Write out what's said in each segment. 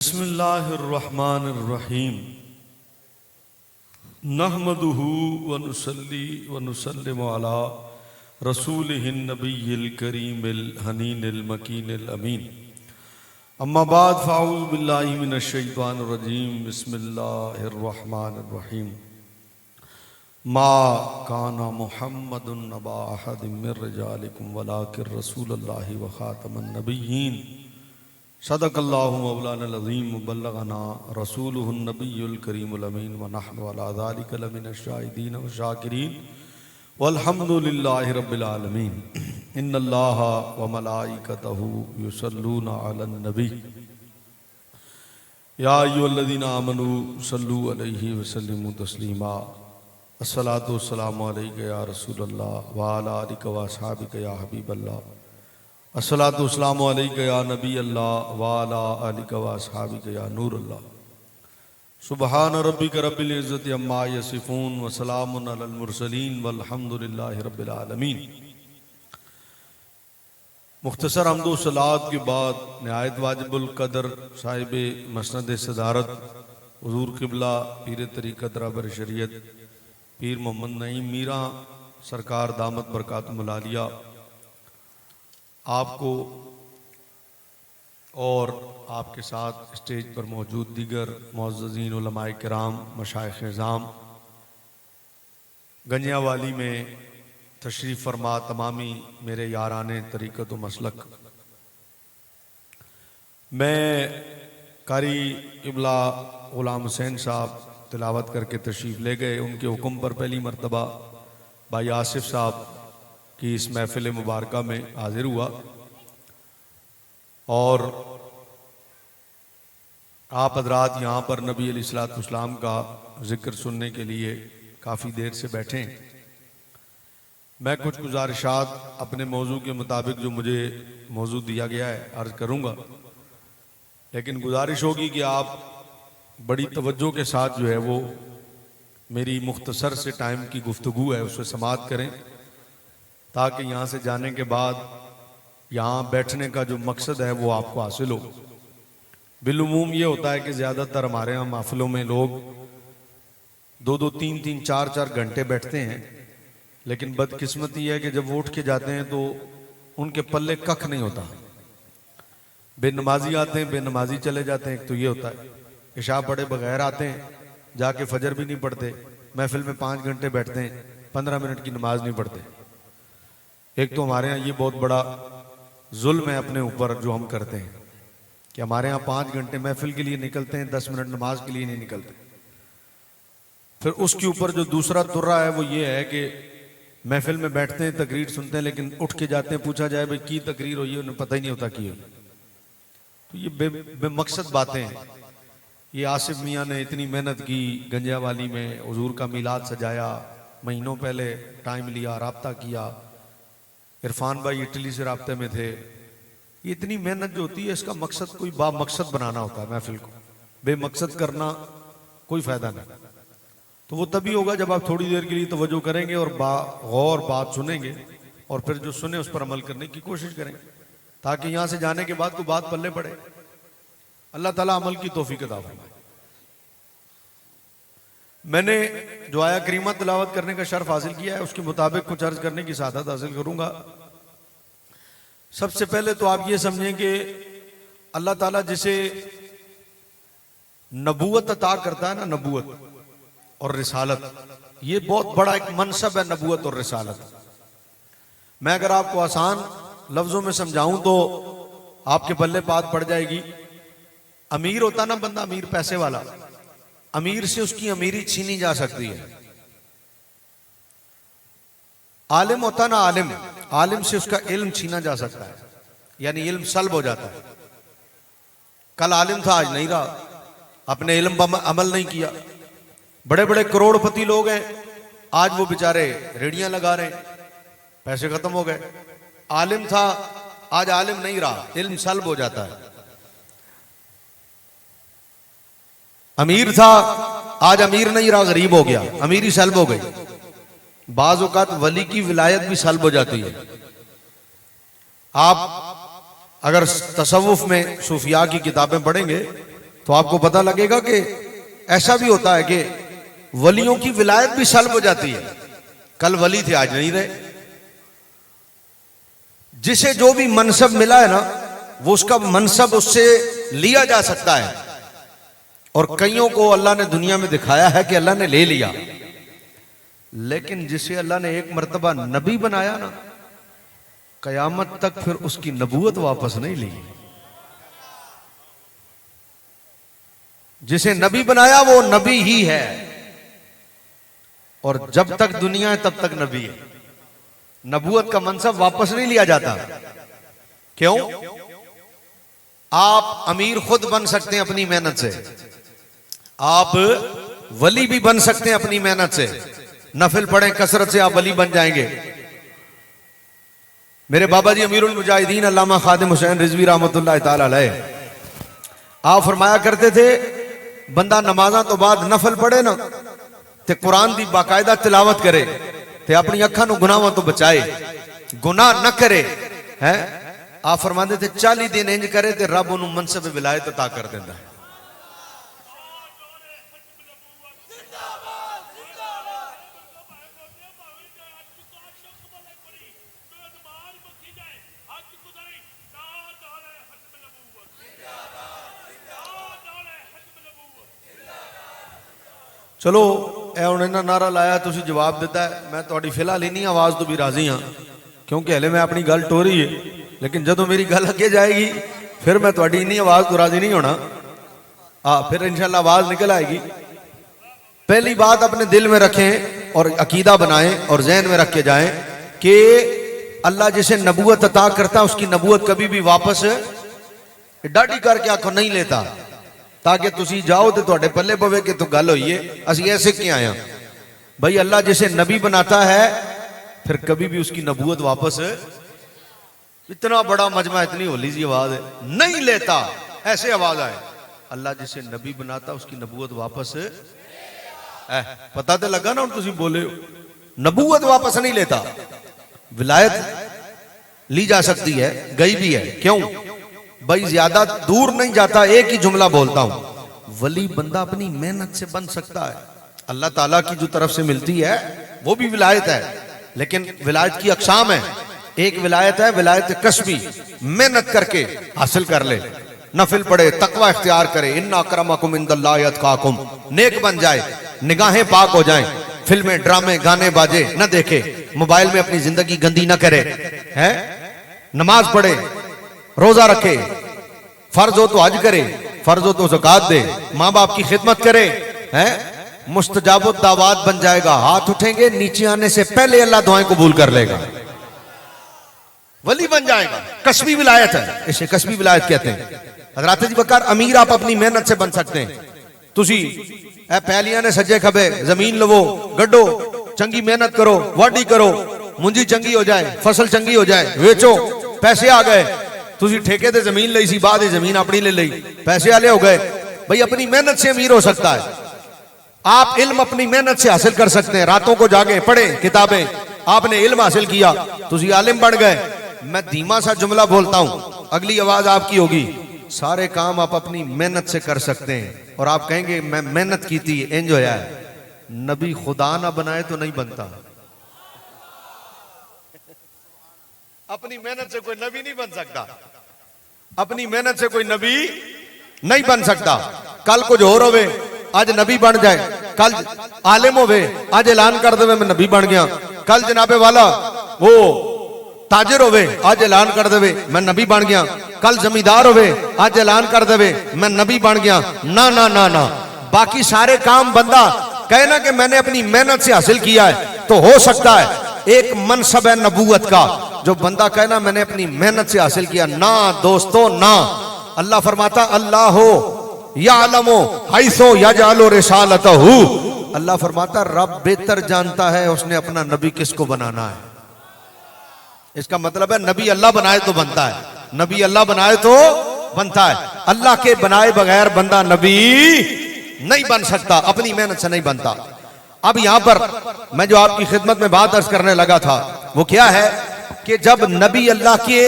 बिस्मिल्लाहिर्रहमानिर्रहीम नहमदुहु व नुसल्ली व नुसल्लिमु अला रसूलिहिन नबिय्यिल करीमिल हनीनिल मकीनिल अमीन अम्मा बाद फ़अऊज़ु बिल्लाहि मिनश शैतानिर रजीम बिस्मिल्लाहिर्रहमानिर्रहीम मा काना मुहम्मदुन अबा अहदिम मिर रिजालिकुम वलाकिन रसूलुल्लाहि व खातमन नबिय्यीन सदक़ल्लाहु मौलानल अज़ीम बल्लगना रसूलुहुन नबियुल करीमुल अमीन व नहनु अला ज़ालिका लमिनश शाहिदीन व शाकिरीन वल्हम्दुलिल्लाहि रब्बिल आलमीन इन्नल्लाहा व मलाइकतहु युसल्लूना अलन नबी या अय्युहल्लज़ीना आमनू सल्लु अलैहि व सल्लिमू तस्लीमा अस्सलातु वस्सलामु अलैका या रसूलल्लाह व अला आलिका व अस्हाबिका या हबीबल्लाह अस्सलातु वस्सलामु अलैका या नबी अल्लाह व अला आलिका व अस्हाबिका या नूर अल्लाह सुबहान रब्बिका रब्बिल इज़्ज़ति अम्मा यसिफून व सलामुन अलल मुरसलीन वल्हम्दुलिल्लाहि रब्बिल आलमीन। मुख्तसर हम्द व सलात के बाद निहायत वाजिबुल कदर साहिब मसनद सदारत हुज़ूर क़िबला पीर तरीक़त रहबर शरीयत पीर मोहम्मद नईम मीरा सरकार दामत बरकातुहुल आलिया आपको और आपके साथ स्टेज पर मौजूद दीगर मुअज़्ज़ज़ीन उलमाए किराम मशाइख़ निज़ाम गंजियावाली में तशरीफ़ फरमा तमामी मेरे याराने तरीक़त व मसलक, मैं कारी क़िबला ग़ुलाम हुसैन साहब तिलावत करके तशरीफ़ ले गए। उनके हुक्म पर पहली मरतबा भाई आसिफ साहब की इस महफ़िल मुबारका में हाजिर हुआ और आप हज़रात यहाँ पर नबी अलैहिस्सलाम का ज़िक्र सुनने के लिए काफ़ी देर से बैठे। मैं कुछ गुजारिशात अपने मौजू के मुताबिक जो मुझे मौजू दिया गया है अर्ज़ करूँगा, लेकिन गुजारिश होगी कि आप बड़ी तवज्जो के साथ जो है वो मेरी मुख्तसर से टाइम की गुफ्तगू है उससे समाअत करें, ताकि यहाँ से जाने के बाद यहाँ बैठने का जो मकसद है वो आपको हासिल हो। बिलुमूम ये होता है कि ज़्यादातर हमारे यहाँ महफ़िलों में लोग 2-2, 3-3, 4-4 घंटे बैठते हैं, लेकिन बदकिस्मती है कि जब वो उठ के जाते हैं तो उनके पल्ले कख नहीं होता। बेनमाजी आते हैं, बेनमाजी चले जाते हैं। एक तो ये होता है, इशा पढ़े बगैर आते हैं, जाके फजर भी नहीं पढ़ते, महफिल में 5 घंटे बैठते हैं, 15 मिनट की नमाज नहीं पढ़ते। एक तो हमारे यहाँ ये बहुत बड़ा जुल्म है अपने ऊपर जो हम करते हैं कि हमारे यहाँ 5 घंटे महफिल के लिए निकलते हैं, 10 मिनट नमाज के लिए नहीं निकलते। फिर उसके ऊपर जो दूसरा तुर्रा है वो ये है कि महफिल में बैठते हैं, तकरीर सुनते हैं, लेकिन उठ के जाते हैं, पूछा जाए भाई की तकरीर हुई है, उन्हें पता ही नहीं होता की हुई। तो ये बेमकसद बातें हैं। ये आसिफ मियाँ ने इतनी मेहनत की, गंजियावाली में हुजूर का मीलाद सजाया, महीनों पहले टाइम लिया, राब्ता किया, इरफान भाई इटली से राब्ते में थे। ये इतनी मेहनत जो होती है इसका मकसद कोई बामकसद बनाना होता है महफिल को, बेमकसद करना कोई फ़ायदा नहीं। तो वो तभी होगा जब आप थोड़ी देर के लिए तवज्जो करेंगे और गौर बात सुनेंगे और फिर जो सुने उस पर अमल करने की कोशिश करें, ताकि यहाँ से जाने के बाद कोई बात पल्ले पड़े। अल्लाह ताला अमल की तौफीक अता फरमाए। मैंने जो आया करीमा तिलावत करने का शर्फ हासिल किया है उसके मुताबिक कुछ अर्ज करने की सादत हासिल करूंगा। सबसे पहले तो आप ये समझें कि अल्लाह ताला जिसे नबूवत अता करता है ना, नबूवत और रिसालत, ये बहुत बड़ा एक मनसब है नबूवत और रिसालत। मैं अगर आपको आसान लफ्जों में समझाऊं तो आपके पल्ले बात पड़ जाएगी। अमीर होता ना बंदा, अमीर पैसे वाला, अमीर से उसकी अमीरी छीनी जा सकती है। आलिम होता ना आलिम, आलिम से उसका इल्म छीना जा सकता है, यानी इल्म सल्ब हो जाता है। कल आलिम था, आज नहीं रहा, अपने इल्म पर अमल नहीं किया। बड़े बड़े करोड़पति लोग हैं, आज वो बेचारे रेडियां लगा रहे हैं, पैसे खत्म हो गए। आलिम था, आज आलिम नहीं रहा, इल्म सल्ब हो जाता है। अमीर था, आज अमीर नहीं रहा, गरीब हो गया, अमीरी सल्ब हो गई। बाज़ औक़ात वली की विलायत भी सल्ब हो जाती है। आप अगर तसव्वुफ में सूफिया की किताबें पढ़ेंगे तो आपको पता लगेगा कि ऐसा भी होता है कि वलियों की विलायत भी सल्ब हो जाती है। कल वली थे, आज नहीं रहे। जिसे जो भी मनसब मिला है ना, वो उसका मनसब उससे लिया जा सकता है। और कईयों को अल्लाह ने दुनिया में दिखाया है कि अल्लाह ने ले लिया, लेकिन जिसे अल्लाह ने एक मर्तबा नबी बनाया ना, कयामत तक फिर उसकी नबूवत वापस नहीं ली। जिसे नबी बनाया वो नबी ही है, और जब तक दुनिया है तब तक नबी है। नबूवत का मनसब वापस नहीं लिया जाता। क्यों? आप अमीर खुद बन सकते हैं अपनी मेहनत से, आप वली भी बन सकते हैं अपनी मेहनत से। नफिल पढ़ें कसरत से, आप वली बन जाएंगे। मेरे बाबा जी अमीरुल मुजाहिदीन अल्लामा खादिम हुसैन रिजवी रहमतुल्लाह ताला अलैह, आप फरमाया करते थे, बंदा नमाज़ां तो बाद नफल पढ़े ना ते कुरान दी बाकायदा तिलावत करे ते अपनी अखां नूं गुनाहां तो बचाए, गुनाह न करे है। आप फरमाते थे 40 दिन इंज करे ते रब उन्हें मनसब विलायत अता कर देता है। चलो ए हुण इन्हां नारा लाया, तुसीं जवाब दिता है। मैं तुहाडी फिलहाल इन्नी आवाज़ तो भी राजी हाँ, क्योंकि हले मैं अपनी गल टोरी है, लेकिन जदों मेरी गल अगे जाएगी फिर मैं तुहाडी इन्नी आवाज़ तो राजी नहीं होना। फिर इंशाअल्लाह आवाज़ निकल आएगी। पहली बात अपने दिल में रखें और अकीदा बनाएं और जहन में रख के जाएं कि अल्लाह जिसे नबूवत अता करता उसकी नबूवत कभी भी वापस डाडी करके आखो नहीं लेता, ताकि तुसी जाओ तो तुहाडे पल्ले पवे कि तो गल होई है असीं ऐसे क्यों आया। भाई अल्लाह जिसे नबी बनाता है फिर कभी भी उसकी नबूवत वापस, इतना बड़ा मजमा, इतनी होली सी आवाज है, नहीं लेता, ऐसे आवाज आए। अल्लाह जिसे नबी बनाता उसकी नबूवत वापस, पता तो लगा ना, तुसी बोले हो नबूवत वापस नहीं लेता। विलायत ली जा सकती है, गई भी है। क्यों भाई? ज्यादा दूर नहीं जाता, एक ही जुमला बोलता हूं, वली बंदा अपनी मेहनत से बन सकता है। अल्लाह ताला की जो तरफ से मिलती है वो भी विलायत है, लेकिन विलायत की अक़साम है। एक विलायत है विलायत कस्बी, मेहनत करके हासिल कर ले, नफिल पढ़े, तकवा इख्तियार करे, इन्ना अकरमकुम इंदल्लाहि अतकाकुम, नेक बन जाए, निगाहें पाक हो जाएं, फिल्में ड्रामे गाने बाजे न देखे, मोबाइल में अपनी जिंदगी गंदी न करे, है, नमाज पढ़े, रोजा रखे, फर्ज हो तो हज करे, फर्ज हो तो ज़कात दे, माँ बाप की खिदमत करे, है, मुस्तजाबुद दावात बन जाएगा। हाथ उठेंगे नीचे आने से पहले अल्लाह दुआएं कबूल कर लेगा, वली बन जाएगा। कस्बी विलायत है, इसे कस्बी विलायत कहते हैं। हज़रत जी बकर अमीर आप अपनी मेहनत से बन सकते हैं। तुसी पहलियां ने सज्जे खबे जमीन लवो, गड्डो, चंगी मेहनत करो, वाडी करो, मुंजी चंगी हो जाए, फसल चंगी हो जाए, वेचो, पैसे आ गए। तुसी ठेके ते जमीन लई सी, बाद जमीन अपनी ले लई, पैसे वाले हो गए। भाई अपनी मेहनत से अमीर हो सकता है। आप इल्म अपनी मेहनत से हासिल कर सकते हैं। रातों को जागे पढ़े किताबें, आपने इल्म हासिल किया, तुसी आलिम बन गए। मैं धीमा सा जुमला बोलता हूं, अगली आवाज आपकी होगी। सारे काम आप अपनी मेहनत से कर सकते हैं, और आप कहेंगे मैं मेहनत की थी, इंज होया है। नबी खुदा ना बनाए तो नहीं बनता। अपनी मेहनत से कोई नबी नहीं बन सकता, अपनी मेहनत से कोई नबी नहीं बन सकता। कल कुछ और होवे, आज नबी बन जाए, कल आलिम होवे, आज ऐलान कर दे मैं नबी बन गया, कल जनाबे वाला वो ताजिर होवे, आज ऐलान कर दे मैं नबी बन गया, कल जमींदार होवे, आज ऐलान कर दे मैं नबी बन गया। ना ना ना ना, बाकी सारे काम बंदा कहे ना कि मैंने अपनी मेहनत से हासिल किया है तो हो सकता है। एक मनसब है नबूवत का, जो बंदा कहे ना मैंने अपनी मेहनत से हासिल किया, ना दोस्तों ना। अल्लाह फरमाता अल्लाह हो यालमो हैसो यजालो रिसालतहू, अल्लाह फरमाता रब बेहतर जानता है उसने अपना नबी किसको बनाना है। इसका मतलब है नबी अल्लाह बनाए तो बनता है, नबी अल्लाह बनाए तो बनता है। अल्लाह के बनाए बगैर बंदा नबी नहीं बन सकता, अपनी मेहनत से नहीं बनता। अब यहां पर मैं जो आपकी खिदमत में बात अर्ज करने लगा था वो क्या है कि जब नबी अल्लाह के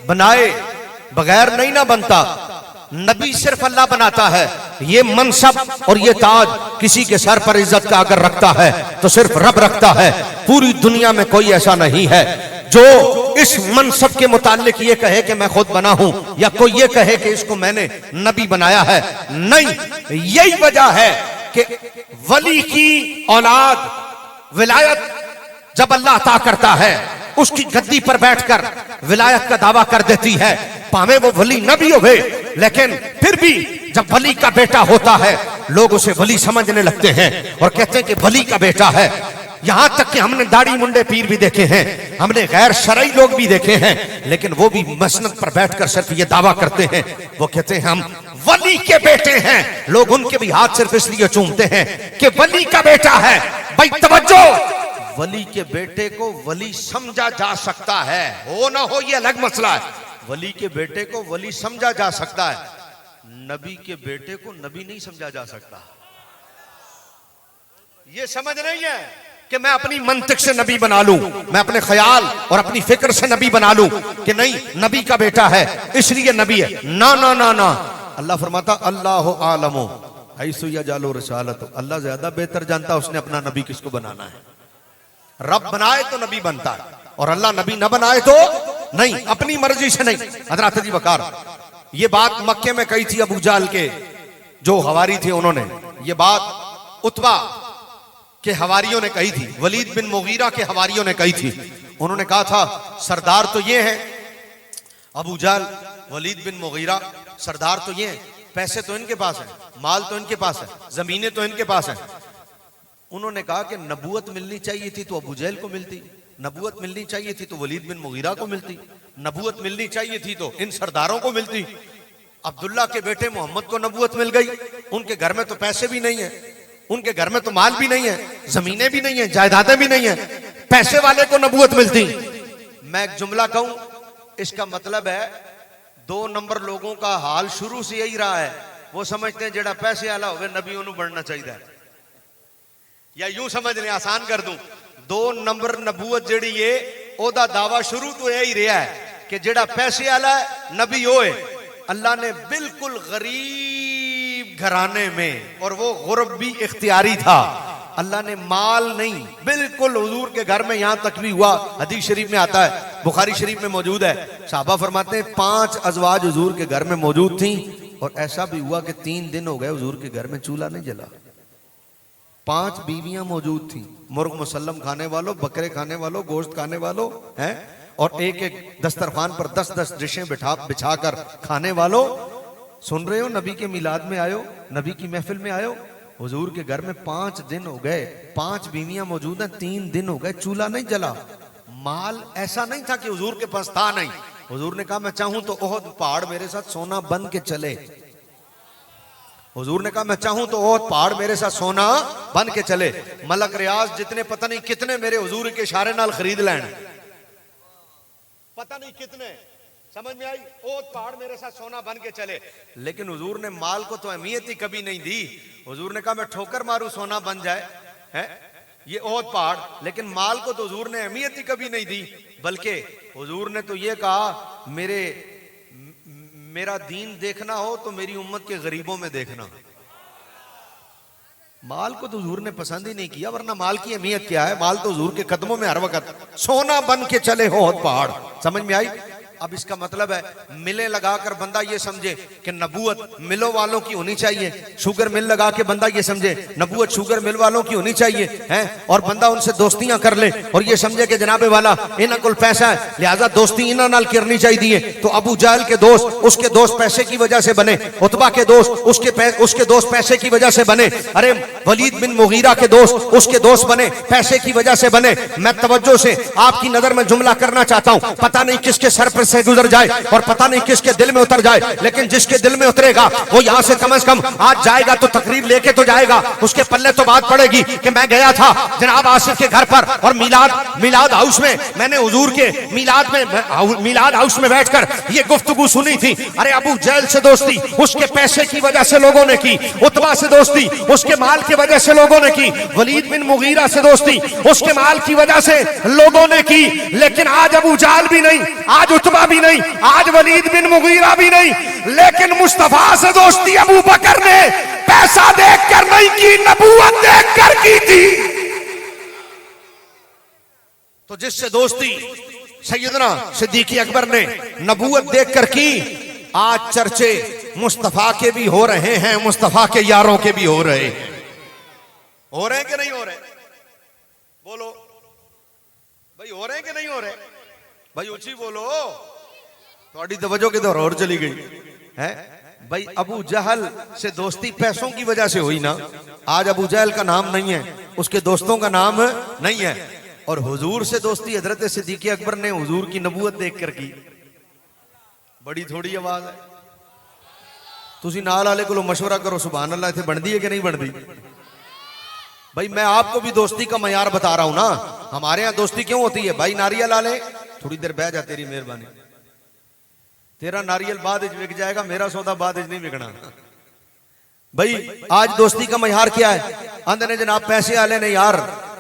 बनाए बगैर नहीं ना बनता, नबी सिर्फ अल्लाह बनाता है। ये मनसब और ये ताज किसी के सर पर इज्जत का अगर रखता है तो सिर्फ रब रखता है। पूरी दुनिया में कोई ऐसा नहीं है जो इस मनसब के मुतालिक ये कहे कि मैं खुद बना हूं, या कोई ये कहे कि इसको मैंने नबी बनाया है। नहीं, यही वजह है कि वली की औलाद विलायत जब अल्लाह अता करता है, उसकी गद्दी पर बैठकर विलायत का दावा कर देती है, भावे वो वली नबी हो, लेकिन फिर भी जब वली का बेटा होता है लोग उसे वली समझने लगते हैं और कहते हैं कि वली का बेटा है। यहां तक कि हमने दाढ़ी मुंडे पीर भी देखे हैं, हमने गैर शरई लोग भी देखे हैं, लेकिन वो भी मसनद पर बैठकर सिर्फ ये दावा करते हैं, वो कहते हैं हम वली के बेटे हैं। लोग उनके भी हाथ सिर्फ इसलिए चूमते हैं कि वली का बेटा है। भाई तवज्जो, वली के बेटे को वली समझा जा सकता है, हो ना हो ये अलग मसला है। वली के बेटे को वली समझा जा सकता है, नबी के बेटे को नबी नहीं समझा जा सकता। ये समझ नहीं है कि मैं अपनी मंतिक से नबी बना लूं, मैं अपने ख्याल और अपनी फिक्र से नबी बना लूं कि नहीं नबी का बेटा है इसलिए नबी है। ना ना ना ना, अल्लाह फरमाता अल्लाह आलमो ऐसु यजालु रिसालत, अल्लाह ज्यादा बेहतर जानता है उसने अपना नबी किसको बनाना है। रब बनाए तो नबी बनता है और अल्लाह नबी न बनाए तो नहीं, अपनी मर्जी से नहीं। हजरत जी वकार ये बात मक्के में कही थी अबू जाल के जो हवारी थे, उन्होंने ये बात उतबा के हवारियों ने कही थी, वलीद बिन मुगीरा के हवारियों ने कही थी। उन्होंने कहा था सरदार तो ये है अबू जाल, वलीद बिन मुगीरा सरदार तो ये है, पैसे तो इनके पास है, माल तो इनके पास है, जमीनें तो इनके पास है। उन्होंने कहा कि नबूवत मिलनी चाहिए थी तो अबू जहल को मिलती, नबूवत मिलनी चाहिए थी तो वलीद बिन मुगीरा को मिलती, नबूवत मिलनी चाहिए थी तो इन सरदारों को मिलती। अब्दुल्ला के बेटे मोहम्मद को नबूवत मिल गई, उनके घर में तो पैसे भी नहीं है, उनके घर में तो माल भी नहीं है, जमीनें भी नहीं है, जायदादें भी नहीं है, पैसे वाले को नबूवत मिलती। मैं एक जुमला कहूं, इसका मतलब है 2 नंबर लोगों का हाल शुरू से यही रहा है, वो समझते हैं जेड़ा पैसे वाला होवे नबी ओनू बनना चाहिए, या यूं समझ लें आसान कर दूं 2 नंबर नबूवत जेड़ी है ओदा दावा शुरू तो यही रहा है कि जेड़ा पैसे वाला नबी होए। अल्लाह ने बिल्कुल गरीब घराने में, और वो गुरब भी इख्तियारी था, अल्लाह ने माल नहीं, बिल्कुल हुजूर के घर में यहां तक भी हुआ, हदीस शरीफ में आता है, बुखारी शरीफ में मौजूद है, साहबा फरमाते हैं 5 अजवाज हुजूर के घर में मौजूद थी, और ऐसा भी हुआ कि 3 दिन हो गए हुजूर के घर में चूल्हा नहीं जला। 5 बीवियां मौजूद थी, मुर्ग मुसल्लम खाने वालों, बकरे खाने वालों, गोश्त खाने वालों हैं, और एक एक दस्तरखान पर 10-10 डिशें बिछाकर खाने वालों। सुन रहे हो, नबी के मिलाद में आयो, नबी की महफिल में आयो, हुजूर के घर में 5 दिन हो गए, 5 बीवियां मौजूद हैं, 3 दिन हो गए चूल्हा नहीं जला। माल ऐसा नहीं था कि हुजूर के पास था नहीं, हुजूर ने कहा मैं चाहूं तो ओहद पहाड़ मेरे साथ सोना बन के चले, हुजूर ने कहा मैं चाहूं तो ओहद पहाड़ मेरे साथ सोना बन के चले। मलक रियाज जितने पता नहीं कितने मेरे हुजूर के इशारे नाल खरीद लें, पता नहीं कितने, समझ में आई, ओहद पहाड़ मेरे साथ सोना बन के चले। लेकिन हुजूर ने माल को तो अहमियत ही कभी नहीं दी, हुजूर ने कहा मैं ठोकर मारूं सोना बन जाए है ये ओहद पहाड़, लेकिन माल को तो हुजूर ने अहमियत ही कभी नहीं दी, बल्कि हुजूर ने तो ये कहा मेरा दीन देखना हो तो मेरी उम्मत के गरीबों में देखना। माल को तो हुजूर ने पसंद ही नहीं किया, वरना माल की अहमियत क्या है, माल तो हुजूर के कदमों में हर वक्त सोना बन के चले हो पहाड़। समझ में आई? अब इसका मतलब है मिलें लगाकर बंदा ये समझे कि नबूवत मिलों वालों की होनी चाहिए, शुगर मिल लगा के बंदा ये समझे नबूवत शुगर मिल वालों की होनी चाहिए हैं, और बंदा उनसे दोस्तियां कर ले और ये समझे कि जनाबे वाला इन्हां कोल पैसा है लिहाजा दोस्ती इन्हां नाल करनी चाहिए। तो अबू जहल के दोस्त उसके दोस्त पैसे की वजह से बने, उतबा के दोस्त उसके दोस्त पैसे की वजह से बने, अरे वलीद बिन मुगीरा के दोस्त उसके दोस्त बने पैसे की वजह से बने। मैं तवज्जो से आपकी नजर में जुमला करना चाहता हूं, पता नहीं किसके सर पर से गुजर जाए और पता नहीं किसके दिल में उतर जाए, लेकिन जिसके दिल में उतरेगा वो यहां से कम आज जाएगा तो तकरीर लेके तो जाएगा, उसके पल्ले तो बात पड़ेगी कि मैं गया था जनाब आसिफ के घर पर और मिलाद हाउस में मैंने हुजूर के मिलाद हाउस में बैठकर ये गुफ्तगू सुनी थी। अरे अबू जहल से दोस्ती उसके पैसे की वजह से लोगों ने की, उतबा से दोस्ती उसके माल की वजह से लोगों ने की, वलीद बिन मुगीरा से दोस्ती उसके माल की वजह से लोगों ने की, लेकिन आज अबू जहल भी नहीं, आज उतबा उतबा भी नहीं, आज वलीद बिन मुगीरा भी नहीं, लेकिन मुस्तफा से दोस्ती अबू बकर ने पैसा देखकर नहीं की, नबूवत देखकर की थी। तो जिससे दोस्ती सैयदना सिद्दीक अकबर ने नबूवत देखकर की, आज चर्चे मुस्तफा के भी हो रहे हैं, मुस्तफा के यारों के भी हो रहे हैं। हो रहे हैं कि नहीं हो रहे? बोलो भाई, हो रहे हैं कि नहीं हो रहे? भाई ऊंची बोलो, थोड़ी तवज्जो किधर और चली गई है? भाई अबू जहल से दोस्ती पैसों की वजह से हुई ना, आज अबू जहल का नाम नहीं है, उसके दोस्तों का नाम नहीं है। और हुजूर से दोस्ती हजरत सिद्दीक अकबर ने हुजूर की नबूवत देखकर की। बड़ी थोड़ी आवाज है, तुसी नाल वाले को मशवरा करो, सुभान अल्लाह इतने बनती है कि नहीं बनती? भाई मैं आपको भी दोस्ती का मयार बता रहा हूं ना। हमारे यहां दोस्ती क्यों होती है? भाई नारियल ला ले, थोड़ी देर बह जा, तेरी मेहरबानी, तेरा नारियल बाद विक जाएगा, मेरा सौदा बाद नहीं बिकना। भाई आज दोस्ती का मयार क्या है? आंदे ने जनाब पैसे आले ने यार,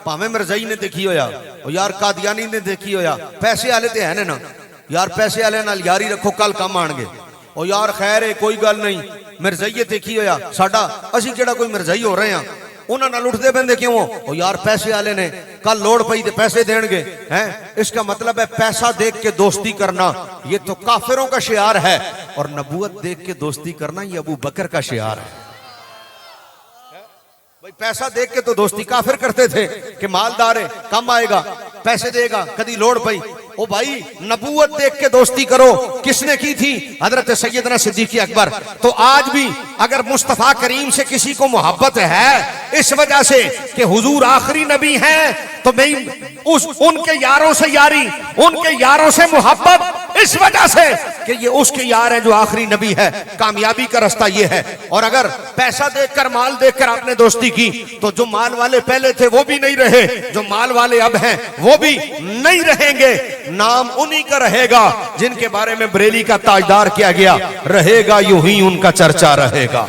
भावे मिर्जाई ने देखी होया, और यार कादियानी ने देखी होया, पैसे आले ते है ना यार, पैसे आले नाल यारी रखो, कल काम आणगे। और यार खैर है, कोई गल नहीं, मिर्जाई देखी होया साडा, असी केड़ा कोई मिर्जाई हो रहे हैं, उन्होंने नाल उठदे बंदे क्यों हो? और यार पैसे आले ने कल लोड़ पई ते पैसे देणगे हैं। इसका मतलब है पैसा देख के दोस्ती करना ये तो काफिरों का शियार है, और नबूवत देख के दोस्ती करना ये अबू बकर का शियार है। भाई पैसा देख के तो दोस्ती काफिर करते थे कि मालदार है, कम आएगा, पैसे देगा, कदी लोड़ पई। ओ भाई नबूवत देख के दोस्ती करो, किसने की थी? हजरत सैयदना सिद्दीक अकबर। तो आज भी अगर मुस्तफा करीम से किसी को मोहब्बत है इस वजह से कि हुजूर आखिरी नबी हैं, तो मैं उनके यारों से यारी, उनके यारों से मोहब्बत इस वजह से कि ये उसके यार हैं जो आखिरी नबी है। कामयाबी का रास्ता ये है। और अगर पैसा देखकर, माल देखकर आपने दोस्ती की, तो जो माल वाले पहले थे वो भी नहीं रहे, जो माल वाले अब हैं वो भी नहीं रहेंगे। नाम उन्हीं का रहेगा जिनके बारे में बरेली का ताजदार किया गया, रहेगा यूं ही उनका चर्चा रहेगा,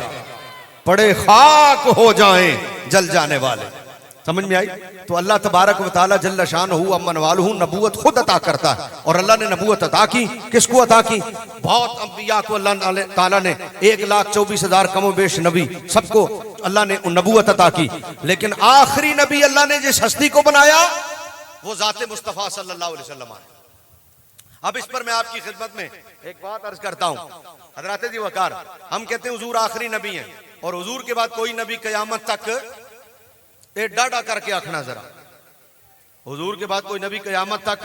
पड़े खाक हो जाएं जल जाने वाले। समझ में आई? तो अल्लाह तबारक व तआला जल्ल शानहू अम्मन वालहू नबूवत खुद अता करता है। और अल्लाह ने नबूवत अता की, किसको अता की? बहुत अंबिया को अल्लाह ताला ने 1,24,000 कमो बेश नबी सबको अल्लाह ने नबूवत अता की। लेकिन आखिरी नबी अल्लाह ने जिस हस्ती को बनाया वो जाते मुस्तफा सल्लल्लाहु अलैहि वसल्लम है। अब इस पर मैं आपकी खिदमत में एक बात अर्ज करता हूं। हजरत जी वकार, हम कहते हैं हुजूर आखिरी नबी हैं, और हुजूर के बाद कोई नबी कयामत तक ए डाडा करके आखना जरा, हुजूर के बाद कोई नबी कयामत तक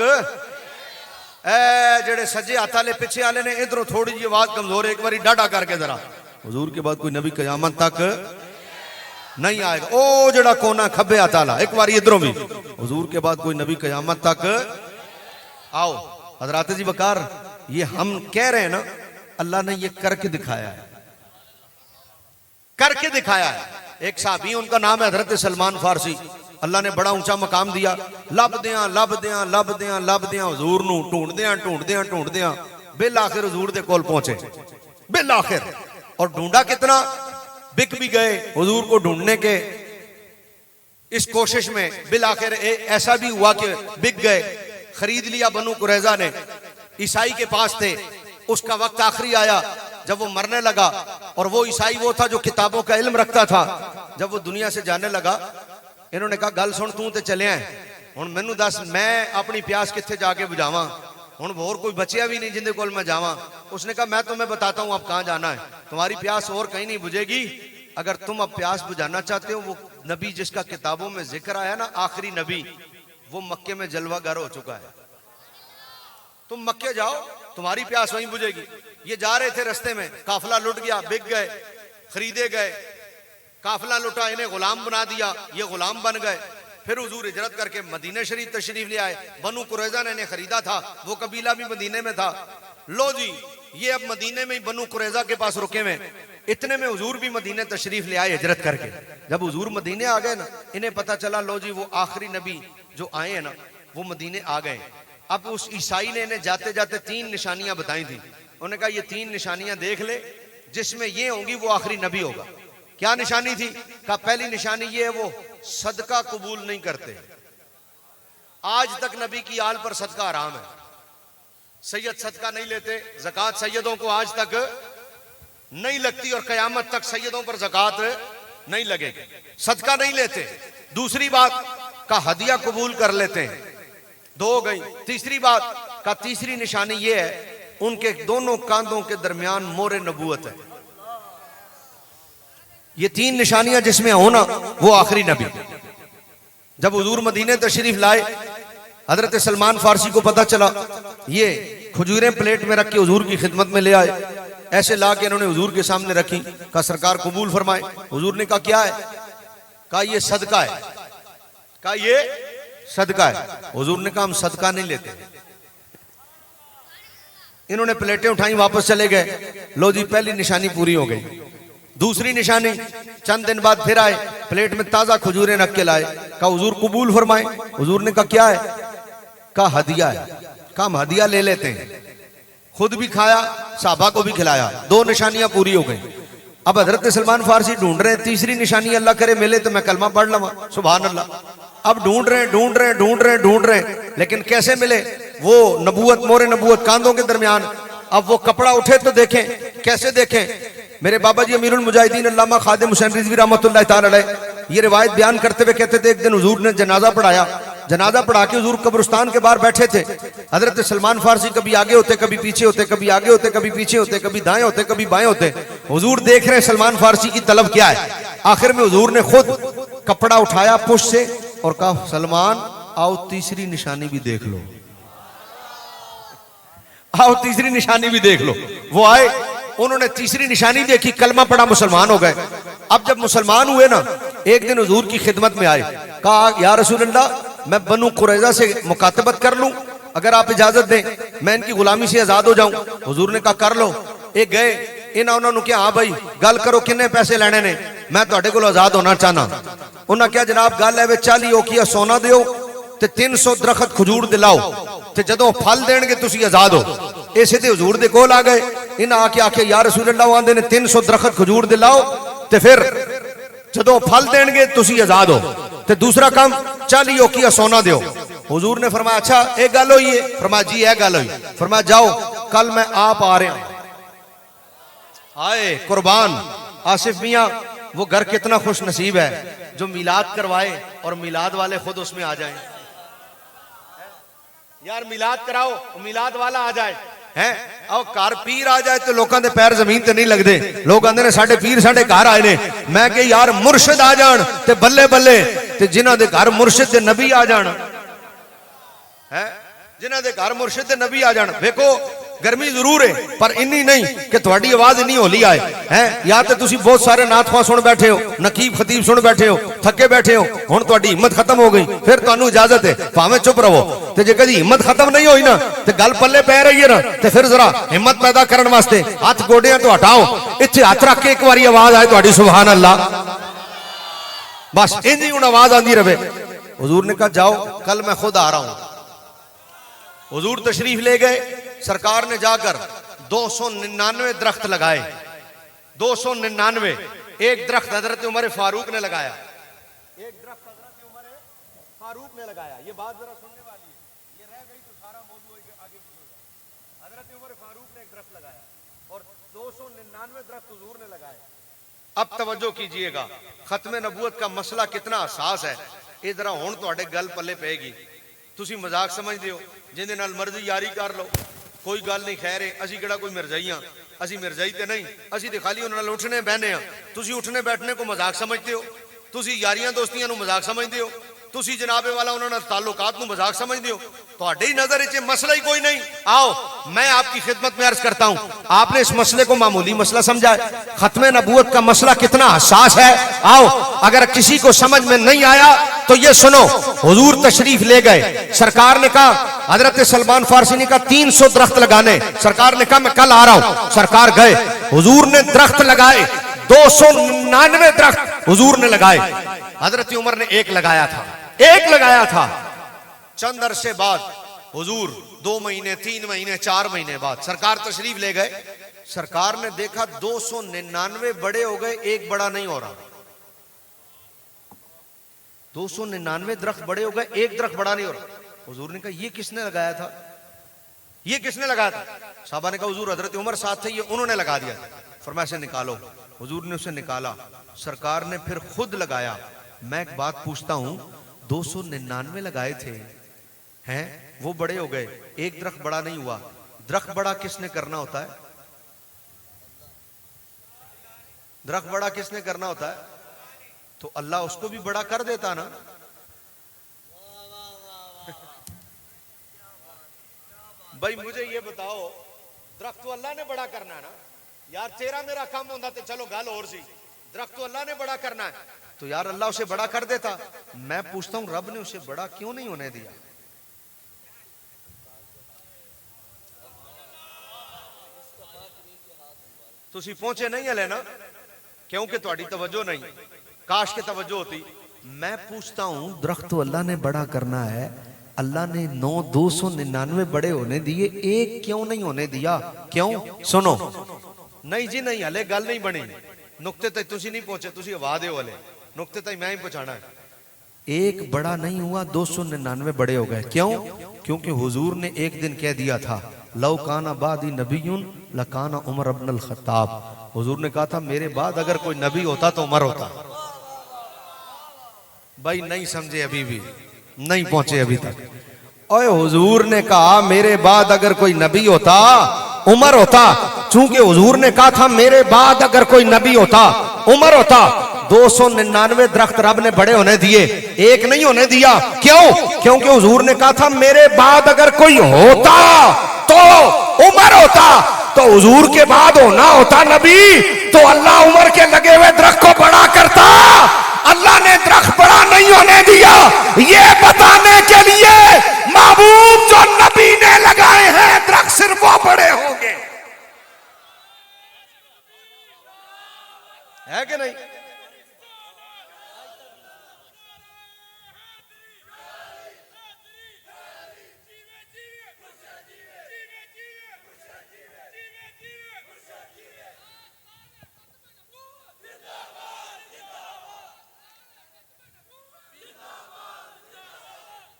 जेड़े सज्जे हाथ वाले पिछे वाले ने इधरों थोड़ी जी आवाज कमजोर, एक बारी डाडा करके जरा, हुजूर के बाद कोई नबी कयामत तक नहीं आएगा। ओ जड़ा कोना खब्बे हाथ वाला, एक बारी इधरों भी, हुजूर के बाद कोई नबी कयामत तक आओ। हजरत जी वकार, ये हम कह रहे हैं ना, अल्लाह ने ये करके दिखाया है, करके दिखाया है। एक साहबी, उनका नाम है हजरत सलमान फारसी, अल्लाह ने बड़ा ऊंचा मकाम दिया। लभदियां लभदियां लभदियां लभदियां हुजूर नूं ढूंढदियां ढूंढदियां ढूंढदियां बिल आखिर हुजूर दे कोल पहुंचे, बिल आखिर। और ढूंढा कितना, बिक भी गए हुजूर को ढूंढने के इस कोशिश में, बिल आखिर ऐसा भी हुआ कि बिक गए। खरीद लिया बनु कुरैजा ने, ईसाई के पास थे। उसका वक्त आखिरी आया जब वो मरने लगा, और वो ईसाई वो था जो किताबों का इल्म रखता था। जब वो दुनिया से जाने लगा, इन्होंने कहा गल सुन, तू तो चले हुण मैनू दस मैं अपनी प्यास कित्थे जाके बुझावा, हुण होर कोई बचिया भी नहीं जिंदे कोल मैं जावा। उसने कहा मैं तुम्हें बताता हूं अब कहां जाना है, तुम्हारी प्यास और कहीं नहीं बुझेगी। अगर तुम अब प्यास बुझाना चाहते हो, वो नबी जिसका किताबों में जिक्र आया ना, आखिरी नबी, वो मक्के में जलवागर हो चुका है। तुम मक्के जाओ, तुम्हारी प्यास वहीं बुझेगी। ये जा रहे थे, रास्ते में काफिला लुट गया, बिक गए, खरीदे गए। काफिला लुटा, इन्हें गुलाम बना दिया, ये गुलाम बन गए। फिर हुजूर हिजरत करके मदीने शरीफ तशरीफ ले आए। बनु कुरैजा ने इन्हें खरीदा था, वो कबीला भी मदीने में था। लो जी, ये अब मदीने में ही बनु कुरैजा के पास रुके हुए। इतने में हुजूर भी मदीने तशरीफ ले आए हिजरत करके। जब हुजूर मदीने आ गए ना, इन्हें पता चला लो जी वो आखिरी नबी जो आए हैं ना, वो मदीने आ गए। अब उस ईसाई ने इन्हें जाते जाते 3 निशानियां बताई थी। उन्होंने कहा ये 3 निशानियां देख ले, जिसमें ये होंगी वो आखिरी नबी होगा। क्या निशानी थी? कहा पहली निशानी ये है, वो सदका कबूल नहीं करते। आज तक नबी की आल पर सदका हराम है। सैयद सदका नहीं लेते, ज़कात सैयदों को आज तक नहीं लगती और कयामत तक सैयदों पर ज़कात नहीं लगेगी, सदका नहीं लेते। दूसरी बात का हदिया कबूल कर लेते हैं, दो हो गई। तीसरी बात का तीसरी निशानी यह है उनके दोनों कांधों के दरमियान मोरे नबूवत है। ये तीन निशानियां जिसमें हो ना वो आखिरी नबी। जब हुजूर मदीने तशरीफ लाए, हजरत सलमान फारसी को पता चला, ये खजूरें प्लेट में रख के हुजूर की खिदमत में ले आए। ऐसे ला के इन्होंने हुजूर के सामने रखी, कहा सरकार कबूल फरमाए। हुजूर ने कहा क्या है? कहा ये सदका है। कहा ये सदका है। हुजूर ने कहा हम सदका नहीं लेते। इन्होंने प्लेटें उठाई, वापस चले गए। लो जी, पहली निशानी पूरी हो गई। दूसरी निशानी, चंद दिन बाद फिर आए, प्लेट में ताजा खजूरें रख के लाए। कहा हुजूर कबूल फरमाए। हुजूर ने कहा क्या है? कहा हदिया है। कहा हम हदिया ले लेते हैं। खुद भी खाया, साहबा को भी खिलाया। दो निशानियां पूरी हो गई। अब हजरत सलमान फारसी ढूंढ रहे हैं तीसरी निशानी, अल्लाह करे मिले तो मैं कलमा पढ़ लूंगा, सुभान अल्लाह। अब ढूंढ रहे हैं, लेकिन कैसे मिले? वो नबूवत, मोरे नबूवत कांधों के दरमियान। अब वो कपड़ा उठे तो देखें, कैसे देखें? मेरे बाबा जी अमीरुल मुजाहिदीन अल्लामा खादिम हुसैन रिजवी रहमतुल्लाह तआला अलैह ये रिवायत बयान करते हुए कहते थे, एक दिन हुजूर ने जनाजा पढ़ाया। जनाजा पढ़ा के हुजूर कब्रिस्तान के बाहर बैठे थे। हजरत सलमान फारसी कभी आगे होते, कभी पीछे होते, कभी आगे होते, कभी पीछे होते, कभी दाएं होते, कभी बाएं होते। हुजूर देख रहे हैं सलमान फारसी की तलब क्या है। आखिर में हुजूर ने खुद कपड़ा उठाया पुश से और कहा सलमान आओ तीसरी निशानी भी देख लो, आओ तीसरी निशानी भी देख लो। वो आए, उन्होंने तीसरी निशानी देखी, कलमा पड़ा, मुसलमान हो गए। अब जब मुसलमान हुए ना, एक दिन हुजूर की खिदमत में आए, कहा या रसूल अल्लाह मैं बनु कुरैजा से मुकातबत कर लूं, अगर आप इजाजत दें, मैं इनकी गुलामी से आजाद हो जाऊं। हुजूर ने कहा कर लो। एक गए, इन्होंने क्या हाँ भाई गल करो, किन्ने पैसे लेने ने, मैं तुहाडे कोल आजाद होना चाहना। उन्होंने क्या जनाब गल है 40 ओकिया सोना दिओ ते 300 दरखत खजूर दिलाओ, ते जदों फल देणगे तुसी आजाद हो। ਇਹ ਸਿੱਧੇ हुजूर दे कोल आ गए। इन्हें आके आखे या रसूल अल्लाह आंदे ने 300 दरखत खजूर दिलाओ ते फिर जदों फल देणगे तुसी आजाद हो, ते दूसरा काम 40 ओकिया सोना दियो। हुजूर ने फरमाया अच्छा एक गल हुई है? फरमाया जी यह गल हुई। फरमाया जाओ कल मैं आप आ रहा। आए कुर्बान आसिफ मियां, वो घर कितना खुश नसीब है जो मिलाद करवाए और मिलाद वाले खुद उसमें आ जाए। यार मिलाद कराओ, मिलाद वाला आ जाए हैं, और घर पीर आ जाए तो लोगों के पैर जमीन ते नहीं लगते। लोग आंदे ने साडे पीर साडे घर आए ने। मैं कह यार मुर्शिद आ जान ते बल्ले बल्ले, ते जिन्हां दे घर मुर्शिद ते नबी आ जान है, जिन्हां दे घर मुर्शिद ते नबी आ जान। देखो गर्मी जरूर है पर इन्नी नहीं कि थोड़ी आवाज इन्नी होली आए हैं। या तो तुसी बहुत सारे नाथवा सुन बैठे हो, नकीब खतीब सुन बैठे हो, थके बैठे हो, हुण तुहाडी हिम्मत खत्म हो गई, फिर तुहानू इजाजत है भावें चुप रहो। ते जे कदी हिम्मत खत्म नहीं होई ना, ते गल पल्ले पै रही है ना, ते फिर जरा हिम्मत पैदा करने वास्ते हाथ गोडियां तो हटाओ, इत्थे हाथ रख के एक बारी आवाज आए तुहाडी सुभान अल्लाह, बस इंजी हुण आवाज आंदी रहे। हुजूर ने कहा जाओ कल मैं खुद आ रहा हूं। हुजूर तशरीफ ले गए। सरकार ने जाकर 299 दरख्त लगाए। 299। एक दरख्त हजरत उमर फारूक ने लगाया, एक दरख्त हजरत उमर फारूक ने लगाया। ये बात जरा सुनने वाली है, ये रह गई तो सारा मौजू आगे बढ़ेगा। हजरत उमर फारूक ने एक दरख्त लगाया और 299 दरख्त हुजूर ने लगाए। अब तवज्जो कीजिएगा, खत्म नबूवत का मसला कितना हसास है। ये जरा हुण तुहाडे गल पल्ले पेगी। तुसी मजाक समझदे हो, जिंदे नाल मर्जी यारी कर लो, कोई गल नहीं। खैर है असी किहड़ा कोई मिर्जाई हां, असी मिर्जाई ते नहीं, असी ते खाली उन्हां नाल उठने बहने हां। तुसी उठने बैठने को मजाक समझते हो, तुसी यारियां दोस्तियां नूं मजाक समझदे हो, तुसी जनाबे वाला उन्हां नाल ताल्लुकात नूं मजाक समझदे हो। तुहाडी नजर विच मसला ही कोई नहीं। आओ मैं आपकी खिदमत में अर्ज करता हूं, आपने इस मसले को मामूली मसला समझा है। खत्म नबूवत का मसला कितना हसास है। आओ अगर किसी को समझ में नहीं आया तो ये सुनो। हुजूर तशरीफ ले गए। सरकार ने कहा, हजरत सलमान फारसी ने कहा 300 दरख्त लगाने। सरकार ने कहा मैं कल आ रहा हूं। सरकार गए, हुजूर ने दरख्त लगाए। 299 दरख्त हुजूर ने लगाए। हजरत उमर ने एक लगाया था, एक लगाया था। चंद अरसे बाद हुजूर 2 महीने 3 महीने 4 महीने बाद सरकार तशरीफ ले गए। सरकार ने देखा 299 बड़े हो गए, एक बड़ा नहीं हो रहा। 299 दरख्त बड़े हो गए, एक दरख्त बड़ा नहीं हो रहा। हुजूर ने कहा ये किसने लगाया था? ये किसने लगाया था? साहबा ने कहा हुजूर हजरत उमर साथ थे, ये उन्होंने लगा दिया। फरमाया से निकालो। हुजूर ने उसे निकाला, सरकार ने फिर खुद लगाया। मैं एक बात पूछता हूं, 299 लगाए थे हैं, वो बड़े हो गए, एक दरख्त बड़ा नहीं हुआ। दरख्त बड़ा किसने करना होता है? दरख्त बड़ा किसने करना होता है? तो अल्लाह उसको भी बड़ा कर देता ना। भाई मुझे ये बताओ, दरख्त तो अल्लाह ने बड़ा करना है ना यार। तेरा मेरा काम होता तो चलो गल और सी, दरख्त तो अल्लाह ने बड़ा करना है, तो यार अल्लाह उसे बड़ा कर देता। मैं पूछता हूं रब ने उसे बड़ा क्यों नहीं होने दिया? तुसी पहुंचे नहीं हले ना, क्योंकि तुम्हारी तवज्जो नहीं। काश के तवज्जो होती। मैं पूछता हूं दरख्त तो अल्लाह ने बड़ा करना है, अल्लाह ने 299 बड़े होने दिए, एक क्यों नहीं होने दिया? क्यों? सुनो। नहीं जी नहीं, हले गल नहीं बनी। नुक्ते तक तुसी नहीं पहुंचे, तुसी हवा दे हले, नुक्ते तक मैं ही पहुंचाना है। एक बड़ा नहीं हुआ, 299 बड़े हो गए। क्यों? क्योंकि हुजूर ने एक दिन कह दिया था, लौ काना बादी नबीयुन लकाना उमर इब्नुल खत्ताब। हुजूर ने कहा था मेरे बाद अगर कोई नबी होता तो उमर होता। भाई नहीं समझे, अभी भी नहीं पहुंचे अभी तक। ओए हुजूर ने कहा मेरे बाद अगर कोई नबी होता उमर होता। चूंकि हुजूर ने कहा था मेरे बाद अगर कोई नबी होता उमर होता, 299 दरख्त रब ने बड़े होने दिए, एक नहीं होने दिया। क्यों? क्योंकि हुजूर ने कहा था मेरे बाद अगर कोई होता तो उमर होता। तो हुजूर के बाद होना होता नबी, तो अल्लाह उमर के लगे हुए दरख्त को बड़ा करता। अल्लाह ने दरख्त बड़ा नहीं होने दिया, ये बताने के लिए महबूब जो नबी ने लगाए हैं दरख्त सिर्फ वो बड़े होंगे। है कि नहीं?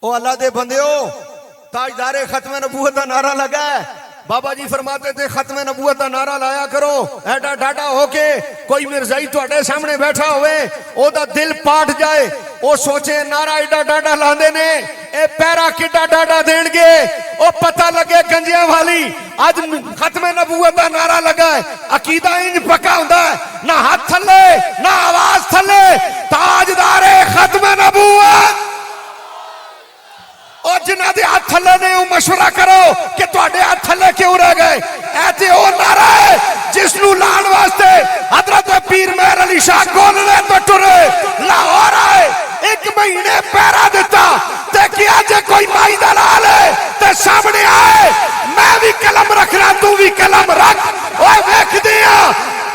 ओ अल्लाह दे बंदे, ताजदारे खत्म नबूवत का नारा लगा है। बाबा जी फरमाते थे खत्म नबूवत का नारा लाया करो। एडा डाडा होके कोई मिर्जाई तुहाडे सामने बैठा होवे, ओदा दिल पाट जाए, ओ सोचे नारा एडा डाडा लांदे ने, ए पैरा किडा डाडा देणगे। ओ पता लगे गंजियां वाली आज खत्म नबूवत का नारा लगा है। अकीदा इंज पक्का हुंदा है, ना हाथ थले ना आवाज थले, ताजदारे खत्म नबूवत। और जिन्हां दे हाथ थले ने मशवरा करो कि तुहाडे हाथ थले क्यों रह गए। ऐसे ओ नारा है जिसनू लाण वास्ते हजरत पीर मेहर अली शाह गोलने तो टुरे लाहौर आए, 1 महीने पैरा दिता ते क्या जे कोई माई दा लाल है ते सामने आए। मैं भी कलम रखना, तू भी कलम रख। ओए वेखदे आ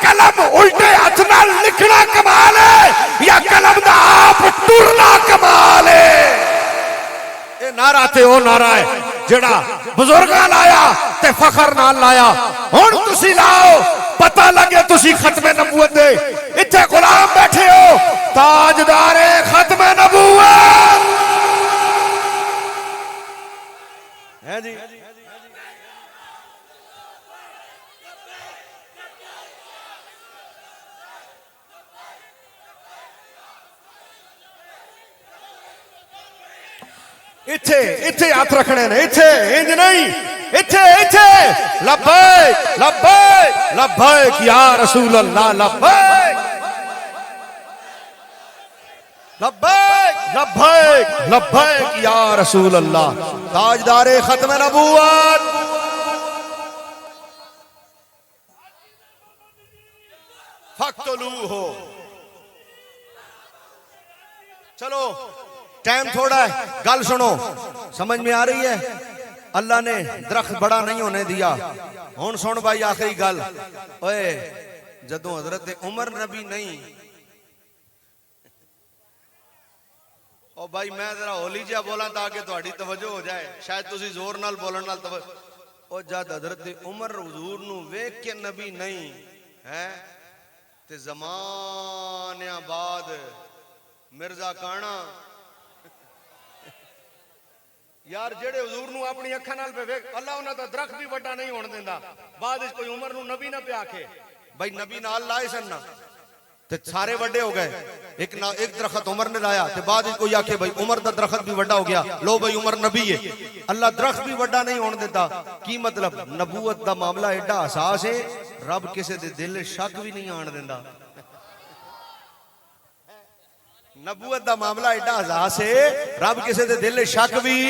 कलम उल्टे हाथ नाल लिखना कमाल है या कलम दा आप टुरना कमाल है। नारा ते ओ नारा है जेड़ा बुजुर्गां लाया ते फखर नाल लाया। हुण तुसी लाओ, पता लगे तुसी खत्मे नबूवत दे इत्थे गुलाम बैठे हो, ताजदारे खत्मे नबूवत है जी। इत्थे इत्थे हाथ रखने ने, इत्थे इंज नहीं, इत्थे इत्थे लब्बैक लब्बैक लब्बैक या रसूल अल्लाह, लब्बैक लब्बैक लब्बैक लब्बैक या रसूल अल्लाह। ताजदारे खत्म नबूवत फक्तलू हो। चलो टाइम थोड़ा है, गल सुनो, समझ में आ रही है? अल्लाह ने दरख्त बड़ा नहीं होने दिया। हुण सुन भाई आखिरी गल। ओए जदों हजरत उमर नबी नहीं, ओ भाई मैं जरा होली जिहा बोला ताकि तुहाडी तवज्जो हो जाए, शायद तुसी जोर नाल बोलण नाल तवज्जो। ओ जद हजरत उमर हुजूर नू वेख के नबी नहीं है ते ज़मानिया बाद मिर्जा काना यार जेड़े हुजूर नू अपनी अखां नाल पे वेख अल्लाह उन्हां दा दरख्त भी वड्डा नहीं होण दिंदा बाद विच कोई उमर नू नबी ना पे आखे भाई नबी नाल लाए सन ना ते सारे वड्डे हो गए एक दरख्त उमर ने लाया ते बाद विच कोई आखे भाई उमर दा दरख्त भी वड्डा हो गया लो भाई उमर नबी है अल्लाह दरख्त भी वड्डा नहीं होण दिंदा की मतलब नबूवत दा मामला एडा हसास है रब किसे दे दिल शक भी नहीं आण दिंदा नबूवत दा मामला एडा हसास है रब किसे दे दिल शक भी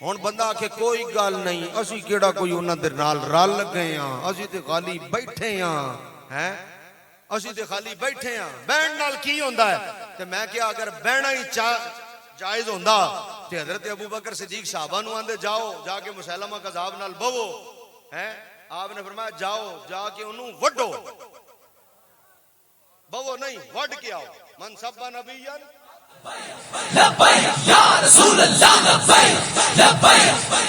हुण बंदा आखे कोई गल नहीं असी केड़ा कोई उन्हां दे नाल रल गए हां असी ते खाली बैठे हां हैं असी ते खाली बैठे हां बैठ नाल की हुंदा है ते मैं क्या अगर बहना ही जायज हुंदा ते हजरत अबू बकर सिद्दीक साहबा नु आंदे जाओ जाके मुसैलमा कज़ाब नाल बवो हैं आपने फरमाया जाओ जाके उन्हों वड्डो बवो नहीं वड के आओ मन सब्बा नबियन लब्बैक या रसूल अल्लाह लब्बैक लब्बैक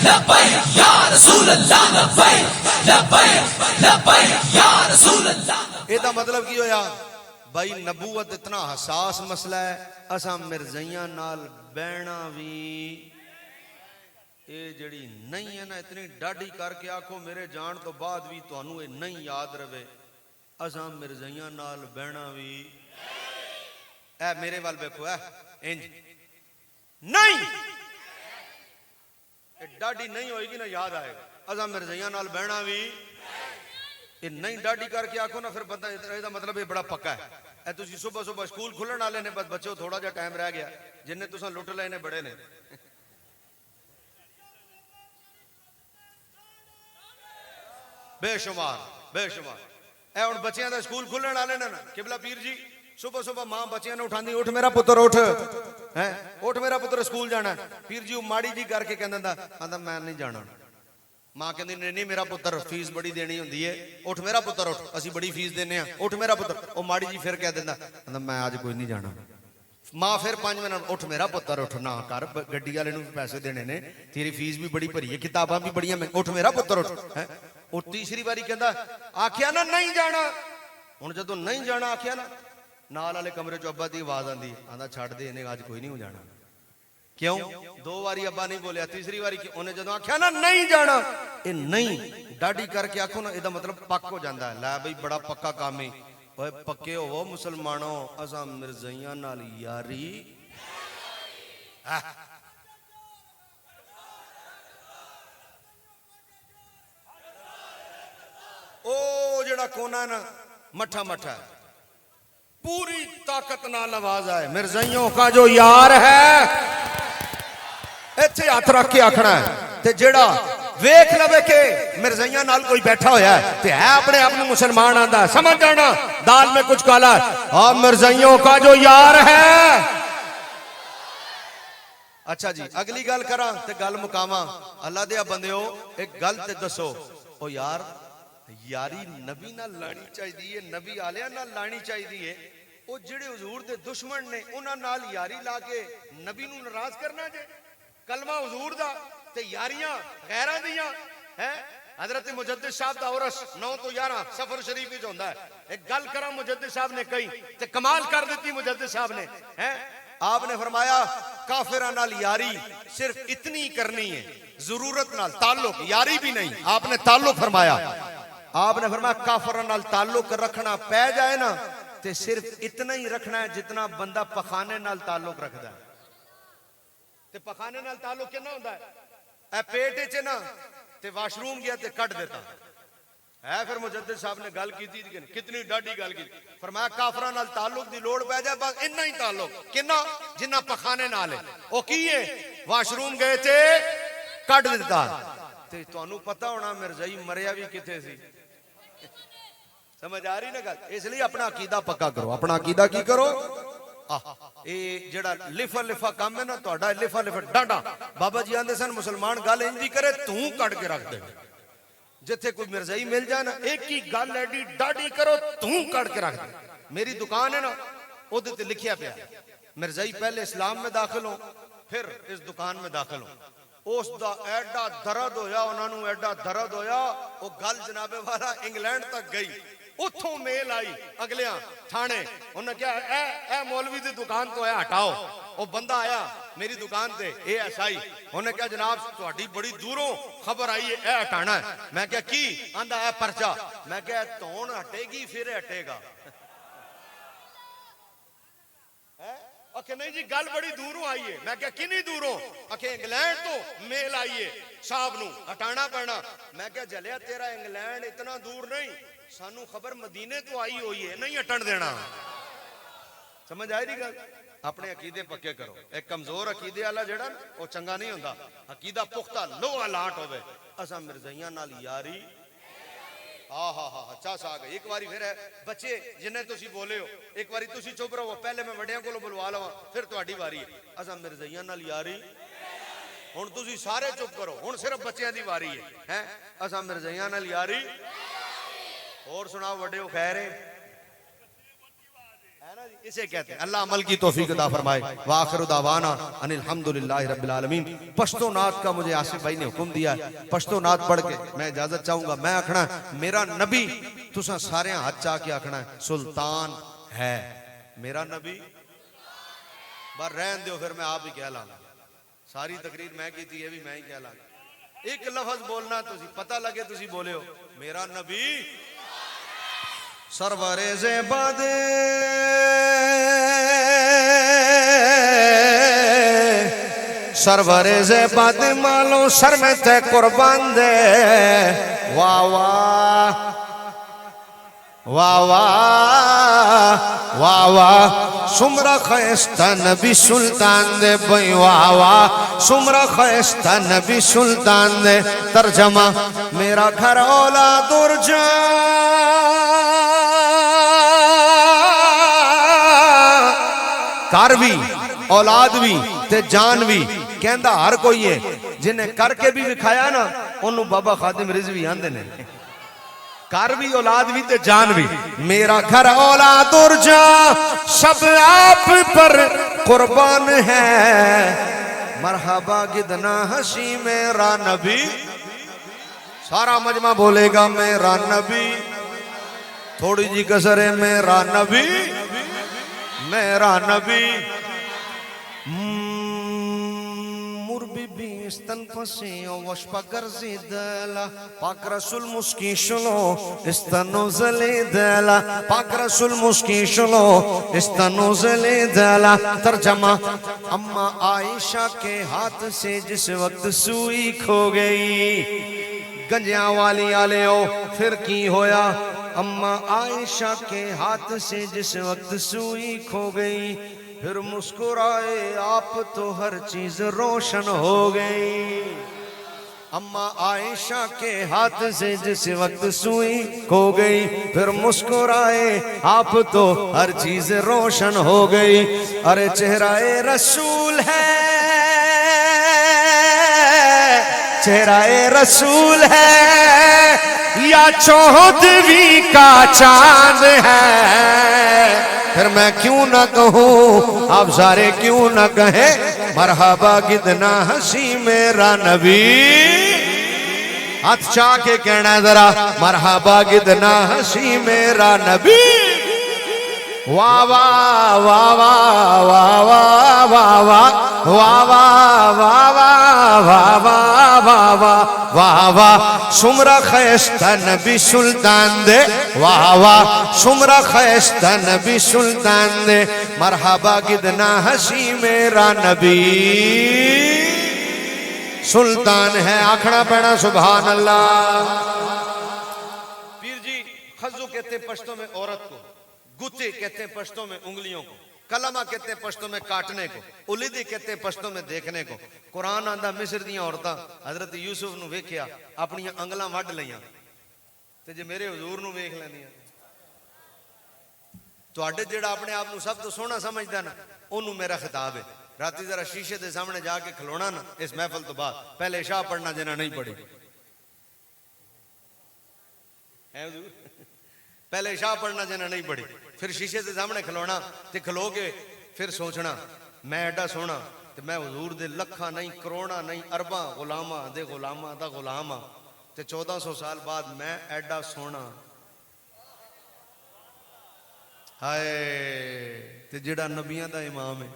लब्बैक या रसूल अल्लाह लब्बैक लब्बैक या रसूल अल्लाह एदा मतलब की होया भाई नबूवत इतना हसास मसला है असा मिर्जाइयां नाल बहना भी ये जड़ी नहीं है ना इतनी डाढ़ी करके आखो मेरे जान तो बाद भी तुहानू ये नहीं याद रवे असा मिर्जाइयां नाल बहना भी ए मेरे वाल देखो है इंज नहीं डाढ़ी नहीं होएगी ना याद आएगा असा मिर्जाइयां नाल बहना भी ये नहीं डाढ़ी करके आखो ना फिर बंदा इसका मतलब ये बड़ा पक्का है ए तुसी सुबह सुबह स्कूल खुलने वाले ने बस बच्चों थोड़ा जा टाइम रह गया जिन्हें तुसा लुट लए ने बड़े ने बेशुमार बेशुमार ए हुण बच्चियां दा स्कूल खुलने वाले ने ना किबला पीर जी सुबह सुबह मां बच्चियां ने उठांदी उठ मेरा पुत्र उठ हैं उठ मेरा पुत्र स्कूल जाना पीर जी माड़ी जी करके कहंदा आंदा मैं नहीं जाना मां कहंदी नहीं नहीं मेरा पुत्र फीस बड़ी देनी हुंदी है उठ मेरा पुत्र उठ असी बड़ी फीस देने आ उठ मेरा पुत्र ओ माड़ी जी फिर कह दिंदा आंदा मैं आज कोई नहीं जाना मां फिर 5 मिनट उठ मेरा पुत्र उठ ना कर गड्डी वाले नूं पैसे देने ने तेरी फीस भी बड़ी भरी है किताबां भी बड़ियां उठ मेरा पुत्र उठ है ਉਹ तीसरी बारी कहता आखिया ना नहीं जाना हुण जदों नहीं जाना आखिया ना नाल वाले कमरे चों अब्बा दी आवाज आंदी आंदा छड्ड दे इहने अज कोई नहीं हो जाना क्यों 2 बारी अब्बा नहीं बोलिया तीसरी बारी उन्हें जदों आखिया ना नहीं जाना ये नहीं डाढ़ी करके आखो ना इहदा मतलब पक्क हो जाता है लै बई बड़ा पक्का काम है ओए पक्के होवो मुसलमानों असां मिर्जाइयां नाल यारी ओ जड़ा कोना ना मठा मठा पूरी ताकत नाल आवाज आए मिर्जाइयों का जो यार है इत्थे हाथ रख के आखना है ते जेड़ा वेख लवे के मिर्जाइयां नाल कोई बैठा होया है ते है अपने आप में मुसलमान आंदा समझ जाना दाल में कुछ काला है और मिर्जाइयों का जो यार है अच्छा जी अगली गल करा ते गल मुकावा अल्लाह दे बंदियो एक गल ते दसो ओ यार यारी नबी नाल लानी चाहिए नबी आलिया नाल लानी चाहिए वो जेड़े हुजूर दे दुश्मन ने उन्हां नाल यारी ला के नबी नूं नाराज करना जे कलमा हुजूर दा ते यारियां गैरां दियां हैं हजरत मुजद्दिद साहब दा उरस 9 तो 11 सफर शरीफ विच होंदा है एक गल करा मुजद्दिद साहब ने कही ते कमाल कर दी मुजद्दिद साहब ने हैं आपने फरमाया काफिरां नाल यारी सिर्फ इतनी करनी है जरूरत नाल ताल्लुक यारी भी नहीं आपने ताल्लुक फरमाया आपने फरमाया काफिरां नाल ताल्लुक रखना पै जाए ना ते सिर्फ इतना ही रखना है जितना बंदा पखाने नाल ताल्लुक रखदा है ते पखाने नाल ताल्लुक कितना होंदा है ए पेट च ना ते वाशरूम गया ते कट देता है फिर मुजद्दिद साहब ने गल की कितनी डाढ़ी गल की फरमाया काफिरां नाल ताल्लुक दी लोड़ पै जाए बस इन्ना ही ताल्लुक कितना जिन्ना पखाने नाल है ओ की है वाशरूम गए थे कट देता ते तुहानू पता होना मिर्जाई मरिया भी किथे सी समझ आ रही ना गल इसलिए अपना अकीदा पक्का करो अपना अकीदा की करो जेड़ा लिफा लिफा काम है ना तुहाडा लिफा लिफा डांडा बाबा जी आंदे सन मुसलमान गल इंज दी करे तू कट के रख दे जिथे कोई मिर्जाई मिल जाए ना एक ही गल एडी डाढ़ी करो तू कट के रख दे मेरी दुकान है ना ओदे ते लिखिया पिया मिर्जाई पहले इस्लाम में दाखिल हो फिर इस दुकान में दाखिल हो उस दा एडा दर्द होया उन्होंने एडा दर्द होया वो गल जनाबे वाला इंग्लैंड तक गई उथों मेल आई अगलियां थाने, उन्हें क्या ए मौलवी दी दुकान तो है हटाओ। वो बंदा आया मेरी दुकान ते ASI, उन्हें क्या जनाब तुहाडी बड़ी दूरों खबर आई है, ए हटाना है। मैं क्या की आंदा है परचा। मैं क्या धौन हटेगी फिर हटेगा। आखे नहीं जी गल बड़ी दूरों आई है। मैं क्या किन्नी दूरों? आखे इंग्लैंड तो मेल आई है साहब नू हटाना पैना। मैं क्या जलिया तेरा इंग्लैंड इतना दूर नहीं, सानू खबर मदीने तो आई हुई है, नहीं हटन देना। समझ आई नहीं गल? अपने अकीदे पक्के करो। एक कमजोर अकीदे वाला जेड़ा वो चंगा नहीं होता। अकीदा पुख्ता लोहा लाट होवे। असा मिर्जाइयां नाल यारी अच्छा सा गई। एक बारी फिर है बच्चे जिन्हें तुसी बोले हो, एक बारी तुसी चुप रहो, पहले मैं वड्डियां कोलों बुलवा लवां, फिर तुहाडी वारी है। असा मिर्जाइयां नाल यारी, हुण तुसी सारे चुप करो, हुण सिर्फ बच्चों की वारी है। असा मिर्जाइयां नाल यारी। और सुनाओ वड्डे हो खैर है ना जी? इसे कहते हैं अल्लाह अमल की तौफीक अता फरमाए। व आखिरु दावाना अनिल हम्दुलिल्लाहि रब्बिल आलमीन। पश्तो नात का मुझे आसिफ भाई ने हुक्म दिया है, पश्तो नात पढ़ के मैं इजाजत चाहूंगा। मैं आखना मेरा नबी तुसा सारे हाथ चा के आखना है सुल्तान है। मेरा नबी बार रहन दो, फिर मैं आप ही कह लांगा। सारी तकरीर मैं की थी, ये भी मैं ही कह लांगा। एक लफ्ज बोलना तुसी पता लगे तुसी बोले हो मेरा नबी सरवरे ज़ेबद सरवरे ज़ेबद मालो सर में ते कुर्बान दे। वाह वाह वाह वाह वाह वाह सुमरा खैस्ता नबी सुल्तान दे भाई। वाह वाह सुमरा खैस्ता नबी सुल्तान दे। तर्जमा मेरा घर औला दुर्जा घर भी औलाद भी ते जान भी कहंदा हर कोई है। जिन्हें करके भी विखाया ना उन्होंने बाबा खादिम रिजवी आंदे ने। घर भी औलाद भी ते जान भी। मेरा घर औलाद और जा सब आप पर कुर्बान है। मरहबा गिदना हसी मेरा नबी। सारा मजमा बोलेगा मेरा नबी। थोड़ी जी कसर है मेरा नबी मेरा नबी। मुरबी स्तन पसे वशपा गर्जी दला पाक रसूल मुस्की शुलो स्तनो जले दला पाक रसूल मुस्की शुलो स्तनो जले दला। तर्जमा अम्मा आयशा के हाथ से जिस वक्त सुई खो गई। गंजिया वाली आले ओ फिर की होया। अम्मा आयशा के हाथ से जिस वक्त सुई खो गई, फिर मुस्कुराए आप तो हर चीज रोशन हो गई। अम्मा आयशा के हाथ से जिस वक्त सुई खो गई, फिर मुस्कुराए आप तो हर चीज रोशन हो गई। अरे चेहराए रसूल है चेहराए रसूल है या चौदहवीं का चांद है। फिर मैं क्यों ना कहूं आप सारे क्यों ना कहे मरहबा कितना हंसी मेरा नबी। हाथ चा के कहना जरा मरहबा कितना हंसी मेरा नबी। वाह वाह वाह वाह वाह वाह वाह वाह वाह वाह वाह वाह वाह वाह वाह सुमरा खैस्ता नबी सुल्तान दे। वाह वाह सुमरा खैस्ता नबी सुल्तान दे। मरहबा कितना हंसी मेरा नबी। सुल्तान है आखना पैना सुभान अल्लाह। पीर जी खज्जू कहते पश्तों में औरत को, गुत्ते कहते हैं पश्तों में उंगलियों को, कलमा कहते हैं पश्तों में काटने को, उलिदी कहते हैं पश्तों में देखने को। कुरान आंदा मिस्र दी औरतां हजरत यूसुफ नूं वेखिया अपनी अंगलां वड्ड लईयां ते जे मेरे हुजूर नूं वेख लैंदियां। तुहाडे जेड़ा अपने आप नूं सब तो सोहना समझदा ना ओनू मेरा खिताब है। राती जरा शीशे के सामने जाके खलोना ना इस महफिल तो बाद, पहले शाह पढ़ना जिन्हें नहीं पढ़ी है हुजूर, पहले शाह पढ़ना जिन्हें नहीं पढ़ी, फिर शीशे के सामने खलोना ते खलो के फिर सोचना मैं एडा सोहना ते मैं हुजूर दे लखा नहीं करोड़ा नहीं अरबा गुलामा दे गुलामा दा गुलाम आ ते 1400 साल बाद मैं एडा सोहना हाय ते जेड़ा नबियां दा इमाम है,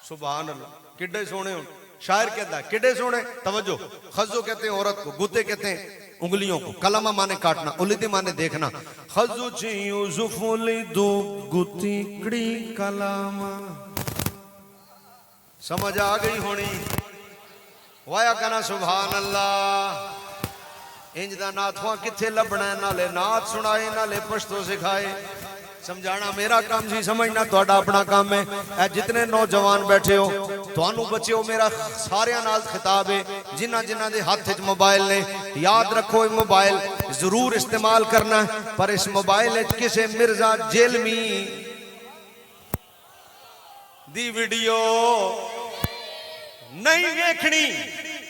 सुभान अल्लाह, किड्डे सोने हो। शायर कहता है किड्डे सोने, तवज्जो, खज्जो कहते हैं औरत को, गुते कहते हैं उंगलियों को, कलमा माने काटना, उलिदी माने देखना। खज्जो ची यूसुफ दो गुती कड़ी कलामा। समझ आ गई होनी, वाया कहना सुभान अल्लाह। इंज दा नाथवा किथे लभना, नाले नाथ सुनाए नाले पश्तो सिखाए। समझाना मेरा काम सी, समझना तुहाडा अपना काम है। ए जितने नौजवान बैठे हो, तुहानू बच्चे हो, मेरा सारियां नाल खिताब है। जिन्हां जिन्हां दे हाथ च मोबाइल ने, याद रखो ये मोबाइल जरूर इस्तेमाल करना है, पर इस मोबाइल किसे मिर्जा जेलमी दी वीडियो नहीं देखनी,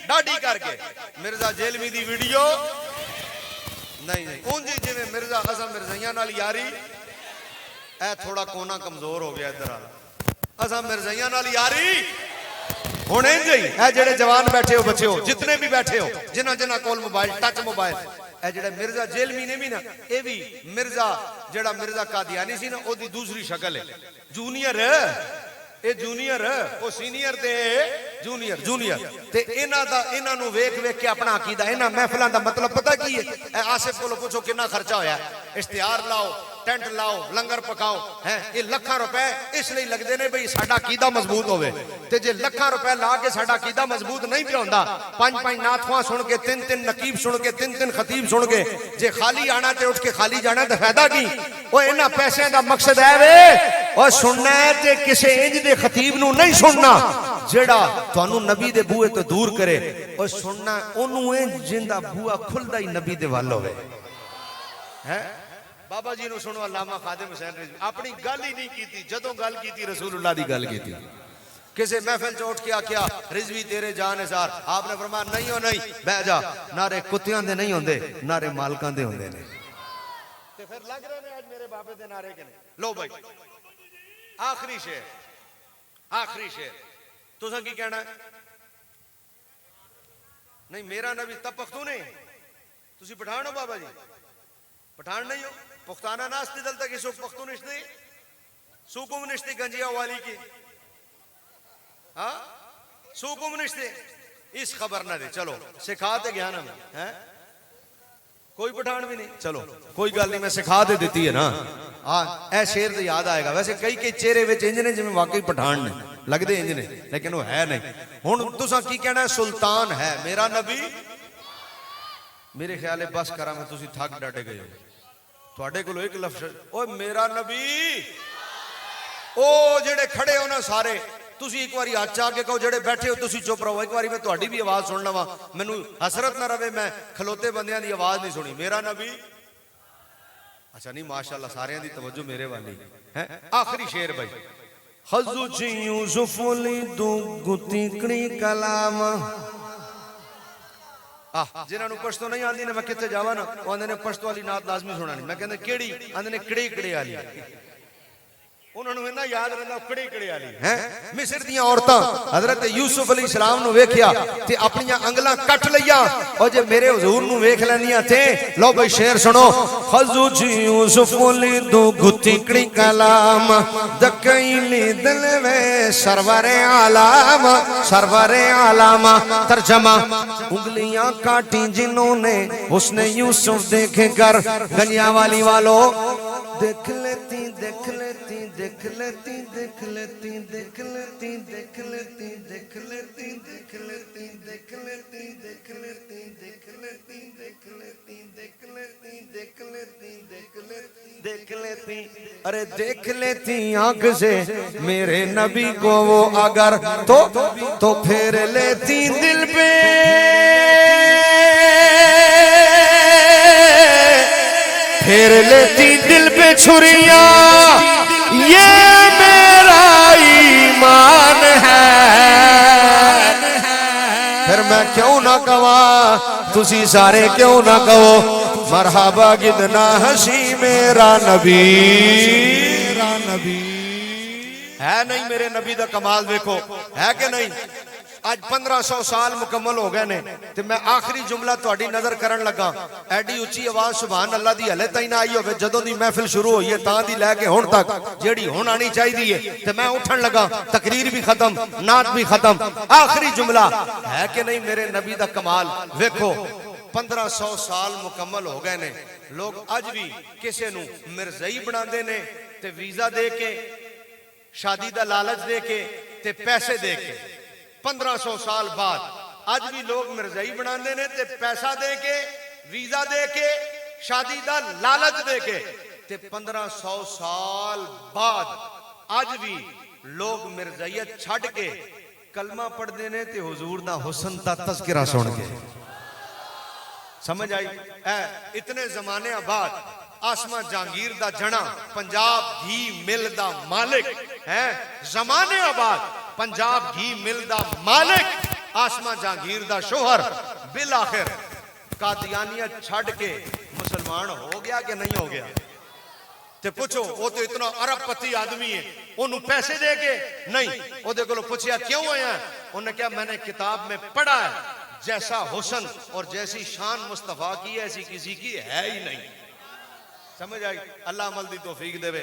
डाडी करके। मिर्जा जेलमी दी वीडियो नहीं नहीं, उंज जिवें मिर्जा असम मिर्जाइयां नाल यारी, ए थोड़ा कोना कमजोर हो गया इधर वाला, असम मिर्जाइयां नाल यारी हुण इंज ही। ए जेड़े जवान बैठे हो, बच्चे हो, जितने भी बैठे हो, जिन्हां जिन्हां कोल मोबाइल, टच मोबाइल, ए जेड़ा मिर्जा जेलमी ने भी ना, ये भी मिर्जा जेड़ा मिर्जा कादियानी सी ना, ओदी दूसरी शक्ल है। जूनियर ए जूनियर, ओ सीनियर ते जूनियर, जूनियर ते इन्हां दा, इन्हां नू वेख वेख के अपना अकीदा, इन्हां महफिलां दा मतलब पता की है? ए आसिफ कोलों पूछो कितना खर्चा होया, इश्तिहार लाओ, टेंट लाओ, लंगर पकाओ, हैं ये लाखां रुपए इसलिए लगते ने भाई साडा अकीदा मजबूत होवे। ते जे लाखां रुपए ला के साडा अकीदा मजबूत नहीं पिया हुंदा, पांच पांच नाथवां सुन के, तीन तीन नकीब सुन के, तीन तीन खतीब सुन के, जे खाली आना ते उठ के खाली जाना ते फायदा की? ओ इन्हां पैसिਆਂ दा मकसद है वे ओ सुनना है ते किसे इंज दे खतीब नू नहीं सुनना जेड़ा तुहानू नबी दे बूहे तो दूर करे। ओ सुनना ओनू इंज जिंदा बूहा खुलदा ही नबी दे वल होवे। है बाबा जी नू सुनो, अल्लामा खादिम हुसैन रिजवी अपनी गल ही नहीं की, जदों गल की रसूलुल्लाह दी गल की। किसी महफिल च उठ के आख्या रिजवी तेरे जान निसार, आपने फरमाया नहीं हो नहीं, बह जा। नारे कुत्तियां दे नहीं होंदे, नारे मालकां दे होंदे ने। ते फिर लग रहे ने आज मेरे बाबे दे नारे के ने। लो भाई आखिरी शेर, आखिरी शेर तुसां की कहना है? नहीं मेरा नबी तब पख्तून है, तुसी पठान हो बाबा जी? पठान नहीं हो? पुख्ताना नास्ती दल तक सुख पख्तूनिश्ती सुकुमनिश्ती गंजिया वाली की, हाँ सुकुमनिश्ती इस खबर ना दे। चलो सिखाते ज्ञान हमें है, कोई पठान भी नहीं, चलो कोई गल नहीं, मैं सिखा दे देती है ना। हाँ ए शेर तो याद आएगा। वैसे कई कई चेहरे विच इंज ने जिवें वाकई पठान ने लगते इंज ने, लेकिन वो है नहीं। हुण तुसां की कहना है? सुल्तान है मेरा नबी। मेरे ख्याल है बस करा मैं, तुसी थक डाटे गए हो। तुहाडे कोल एक लफ्ज ओ मेरा नबी, ओ जेड़े खड़े हो ना सारे, तुसी एक बारी हाथ चा के कहो, जेड़े बैठे हो तुसी चुप रहो, एक बारी मैं तुहाडी भी आवाज सुन लवां, मैनू हसरत ना रवे मैं खलोते बंदियां दी आवाज नहीं सुनी। मेरा नबी, अच्छा नहीं माशाअल्लाह सारियां दी तवज्जो मेरे वाली है। आखिरी शेर भाई, खज़्ज़ु ची यूसुफ ली दो गुतीकड़ी कलाम। जिन्होंने पश्तो नहीं आती ने, मैं कितने जावा ना, वो आंदे ने पश्तो वाली नात लाजमी सुनानी। मैं कहंदे केड़ी? आंदे ने कड़े कड़े वाली। उन्होंने इन्ना याद रहंदा कड़े कड़े वाली है। मिस्र दी औरतां हजरत यूसुफ अलैहि सलाम नु वेखिया ते अपनी अंगलां कट लईया, और जे मेरे हुजूर नु वेख लैंदियां थे। लो भाई शेर सुनो, खज़्ज़ु जी यूसुफ ली दो गुतीकड़ी कलाम, दकैली दिल वे सरवरे आलाम, सरवरे आलाम। तर्जमा, उंगलियां काटी जिन्होंने उसने यूसुफ देखे कर, गंजिया वाली वालों देख लेती देख लेती देख लेती देख लेती देख लेती देख लेती देख लेती देख लेती देख लेती देख लेती देख लेती देख लेती देख लेती देख लेती देख लेती देख लेती, अरे देख लेती आंख से मेरे नबी को वो अगर, तो फेर लेती दिल पे, फेर लेती दिल पे छुरिया, ये मेरा ईमान है। फिर मैं क्यों ना कवा, तुसी सारे क्यों ना कहो, मरहबा कितना हसी मेरा नबी। है नहीं मेरे नबी दा कमाल देखो, है कि नहीं? ਅੱਜ 1500 ਸਾਲ ਮੁਕੰਮਲ ਹੋ ਗਏ ਨੇ ਤੇ ਮੈਂ ਆਖਰੀ ਜੁਮਲਾ ਤੁਹਾਡੀ ਨਜ਼ਰ ਕਰਨ ਲੱਗਾ। ਐਡੀ ਉੱਚੀ ਆਵਾਜ਼ ਸੁਭਾਨ ਅੱਲਾ ਦੀ ਹਲੇ ਤਾਈਂ ਨਾ ਆਈ ਹੋਵੇ ਜਦੋਂ ਦੀ ਮਹਿਫਿਲ ਸ਼ੁਰੂ ਹੋਈ ਹੈ ਤਾਂ ਦੀ ਲੈ ਕੇ ਹੁਣ ਤੱਕ ਜਿਹੜੀ ਹੁਣ ਆਣੀ ਚਾਹੀਦੀ ਹੈ। ਤੇ ਮੈਂ ਉੱਠਣ ਲੱਗਾ, ਤਕਰੀਰ ਵੀ ਖਤਮ, ਨਾਤ ਵੀ ਖਤਮ, ਆਖਰੀ ਜੁਮਲਾ ਹੈ ਕਿ ਨਹੀਂ ਮੇਰੇ ਨਬੀ ਦਾ ਕਮਾਲ ਵੇਖੋ। 1500 ਸਾਲ ਮੁਕੰਮਲ ਹੋ ਗਏ ਨੇ, ਲੋਕ ਅੱਜ ਵੀ ਕਿਸੇ ਨੂੰ ਮਿਰਜ਼ਈ ਬਣਾਉਂਦੇ ਨੇ ਤੇ ਵੀਜ਼ਾ ਦੇ ਕੇ, शादी का लालच दे के ते पैसे दे के। 1500 साल बाद आज भी लोग मिर्जाई बनाते ने ते पैसा दे के, वीजा दे के, शादी का लालच दे के ते 1500 साल बाद आज भी लोग मिर्जाइयत छड़ के कलमा पढ़ते ने ते हुजूर दा हुस्न दा तज़किरा सुन के। समझ आई? इतने जमाने बाद आसमा जहांगीर दा जना, पंजाब घी मिल दा मालिक है। जमाने बाद पंजाब घी मिल दा मालिक आसमा जहांगीर दा शोहर बिल आखिर कादियानियत छड़ के मुसलमान हो गया कि नहीं हो गया? ते पूछो, वो तो इतना अरबपति आदमी है, उन्होंने पैसे दे के नहीं, ओदे कोलों पूछया क्यों आया? उन्हें क्या मैंने किताब में पढ़ा है जैसा हुस्न और जैसी शान मुस्तफा की है ऐसी किसी की है ही नहीं। समझ आई? अल्लाह अमल दी तौफीक देवे।